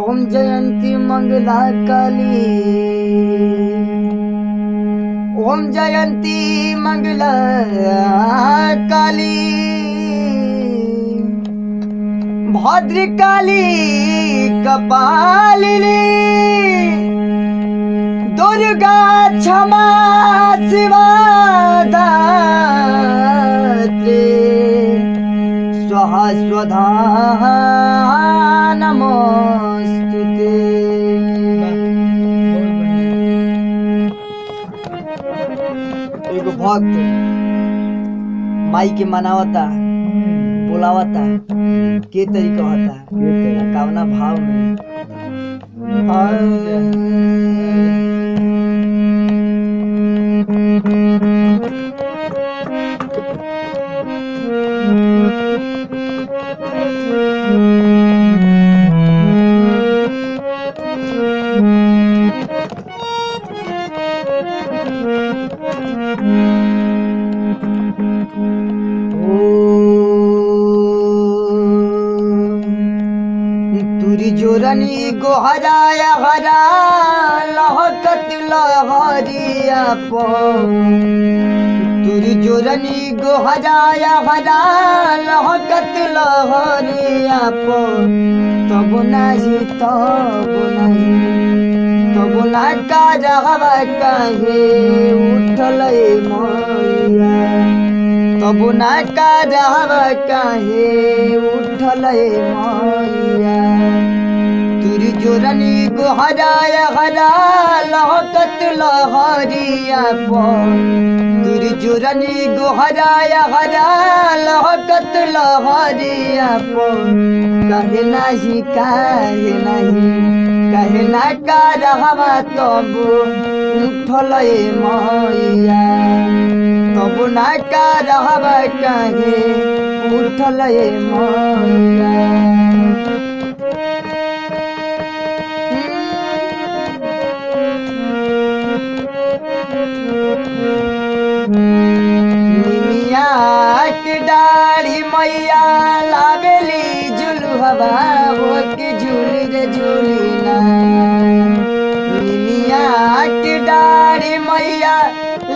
ओम जयंती मंगला काली, ओम जयंती मंगला काली, भद्रकाली कपालिनी, दुर्गा क्षमा शिवा धात्री, स्वाहा स्वधा नमोस्तुते। एगो भक्त माई के मनावता, बुलावता, के तरीका होता कावना भाव में तुरी जोरनी गोहराया हरा लहकत लहरिया पो, तुरी जोरनी गोहराया हरा लहकत लहरिया पो, तब नाही तब ना का रहवा काहे उठल मैया, तब ना का रहवा काहे उठल मैया। तुरी जोरनी गोहराया हरा लहकत लहरिया पो, तुरी जोरनी गोहराया हरा लहकत लहरिया पो, कहे नाही कहे ना का रहवा तब उठल मैया, तब ना का रहवा काहे उठल मैया। निमिया की डाढ़ी मैया लावेली झुलुहवा हो के झूली रे झूलीना, निमिया की डाढ़ी मैया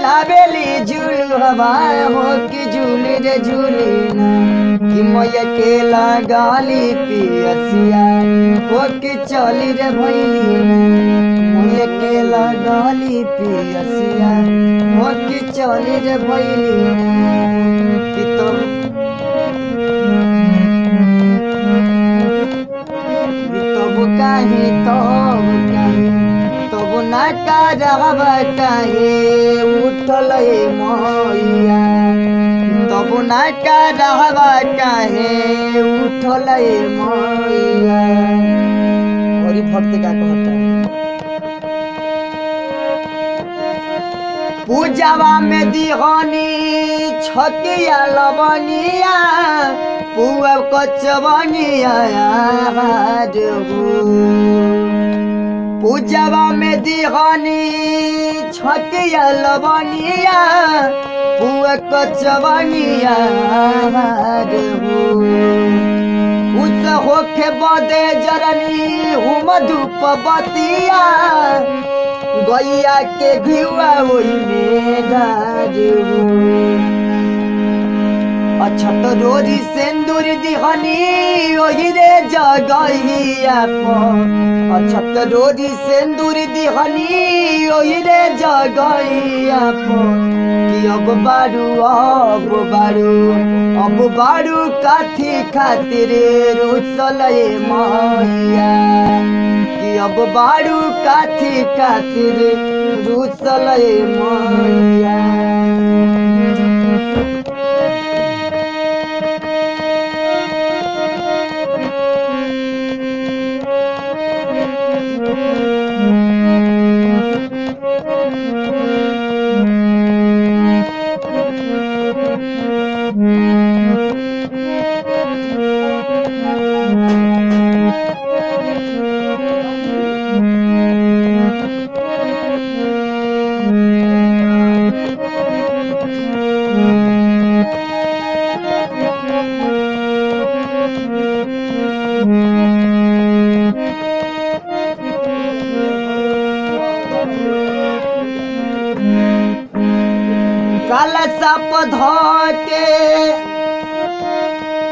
लावेली झुलुहवा हो के झूली रे झूलीना, कि मैया के लगाली पियसिया हो के चली रे भैलीना, मैया के लगाली पियसिया हो के चली रे भैलीना। कि तब काहे तब ना का रहवा काहे उठल मैया, तब ना का रहवा काहे उठल मैया। और भक्त का कहता है पूजावा में दिहनी छकिया लवनिया, पुआ कचवनिया पूजावा में दिहनी छकिया लवनिया, पुआ कचवनिया उस होखे बदे जरनी हुम धूप बतिया, गैया के घिउआ ओई में डारू, अछत रोरी सिंदूर दिहनी ओही रे जगैया पो, अछत रोरी सिंदूर दिहनी ओही रे जगैया पो, कि अब बारू काथी खातिर रुसल मैया, कि अब बारू काथी खातिर रुसल मैया।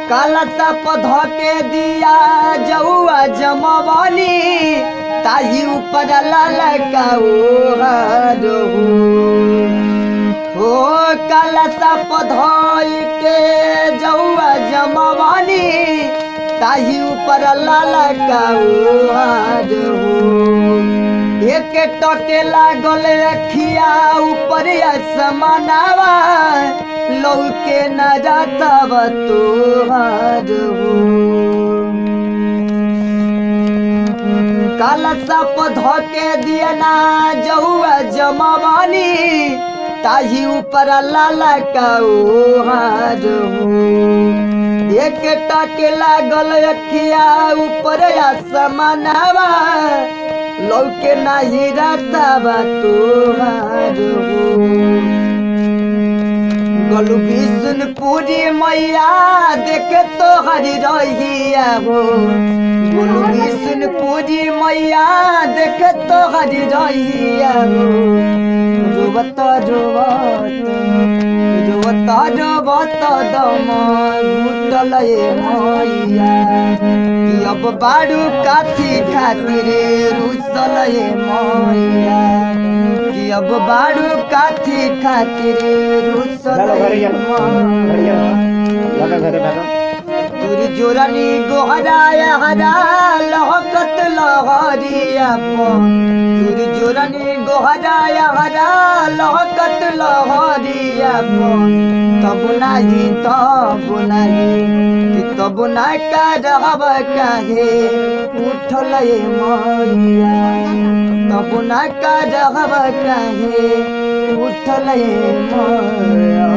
कलशा धोके दिया जौआ जमवनी ताही ऊपर ललका हो कलशा धोके जौआ जमवनी ताही ऊपर ललका एक टके लागल रखिया ऊपर असमानावा लौके न जातब तोहार हो कलशा धोके दिया ना जौआ जमवनी ताही ऊपर ललका हार हो एक टके लागल रखिया ऊपर असमानावा लौके नाही रातबा तोहार हो गलू विष्णुपुरी मैया देखे तो हरी रहिया हो गलू विष्णुपुरी मैया देखे तो हरी रहिया हो रोवत दम घुटल मैया कि अब बारू काथी खातिर रुसल मैया कि अब बारू काथी खातिर रुसल तुरी जोरानी गोहराया हरा लहकत लहरिया तुरी जोरानी गोहराया हरा लहकत लहरिया तब नाही तब ना का रहब काहे उठल मैया तब ना का रहब काहे उठल मैया।